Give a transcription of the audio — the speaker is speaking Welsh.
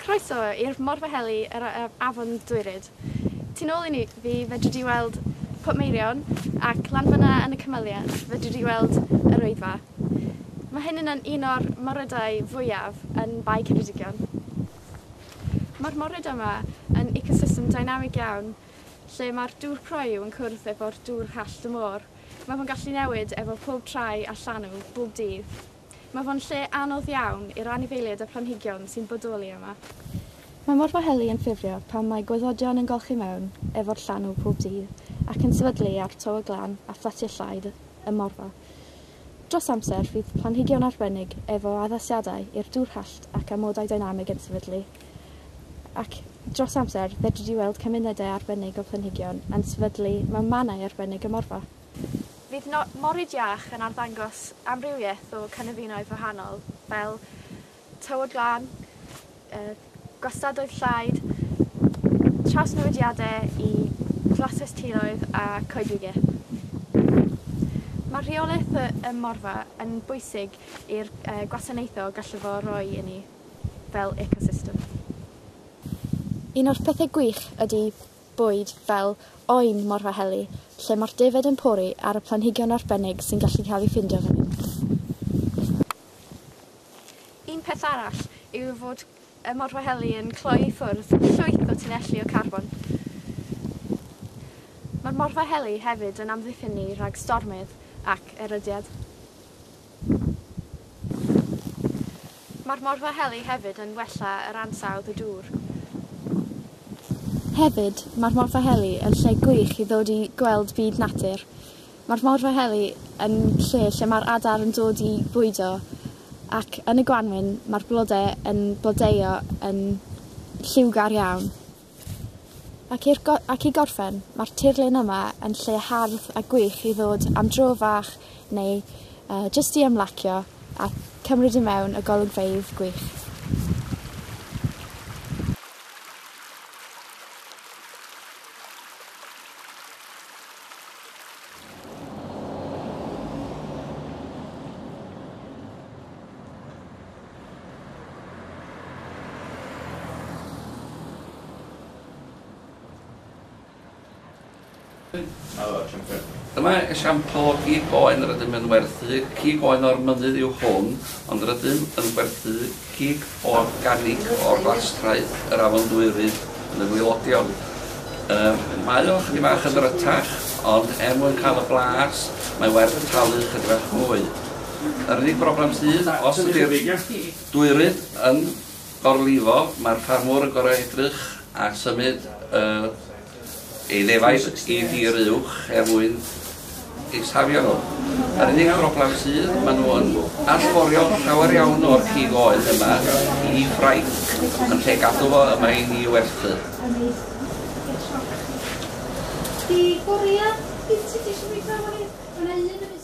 Croeso i'r Morfa Heli yr Afon Dwyryd. Tu nôl I ni, fi fedri di weld Pwtmeirion ac lan fyna yn y cymyliad fedri di weld yr wyddfa. Mae hyn yn un o'r morydau fwyaf yn Bai Ceredigion. Mae'r moryd yma yn ecosystem dynamig iawn, lle mae'r dŵr croew yn cwrdd efo'r dŵr hallt y môr. Mae fo'n gallu newid efo pob trai a llanw bob dydd. Mae fo'n lle anodd iawn i'r anifeiliaid y planhigion sy'n bodoli yma. Mae Morfa Heli yn ffurfio pan mae gweddodion yn golchi mewn efo'r llanw pob dydd ac yn sefydlu ar tywy glan a fflatiau llaed y morfa. Dros amser fydd planhigion arbennig efo addasiadau i'r dŵr hallt ac amodau dynamig yn sefydlu. Ac dros amser fedri di weld cymunedau arbennig o planhigion yn sefydlu mewn mannau arbennig y morfa. Fydd moryd iach yn arddangos amrywiaeth o cynefinoedd wahanol fel tywod glan, gwastadoedd llaed, trawsnewidiadau I flasus tiroedd a coedwigaeth. Mae rheolaeth y morfa yn bwysig i'r gwasanaethau gallu fo roi I ni fel ecosystem. Un o'r pethau gwych ydy bwyd fel oen Morfa Heli, lle mae'r defed yn pori ar y planhigion arbennig sy'n gallu cael ei ffindio fan hyn. Un peth arall yw fod y Morfa Heli yn cloi I ffwrdd llwyth o tunelli o carbon. Mae'r Morfa Heli hefyd yn amddiffynnu rhag stormydd ac erydiad. Mae'r Morfa Heli hefyd yn wella yr ansawdd y dŵr. Hefyd, mae'r Morfa Heli yn lle gwych I ddod I gweld byd natur. Mae'r Morfa Heli yn lle mae'r adar yn dod I bwydo ac yn y gwanwyn mae'r blodau yn blodeuo yn lliwgar iawn. Ac I gorffen, mae'r tirlun yma yn lle hardd a gwych I ddod am dro fach neu jyst I ymlacio a cymryd I mewn y golygfeydd gwych. Dyma esiampl o cig oen yr ydym yn werthu. Cig oen o'r mynydd yw hwn, ond yr ydym yn werthu cig organig o'r glastraeth yr Afon Dwyryd yn y gwylodion. Mae o chydig bach yn rytach, ond mwyn cael y blas, mae werth talu chydig bach mwy. Yr unig broblem sydd, os ydy'r Dwyryd yn gorlifo, mae'r ffarmwr yn gorau edrych a symud ei ddefaid I dir uwch mwyn ei safio nhw. Yr unig broblem sydd, maen nhw yn allforio llawer iawn o'r cig oen yma I ffraic yn lle gadw fo yma I ni werthu. Di Gorea, beth sydd eisiau gweithio fan hyn? Mae'n un yn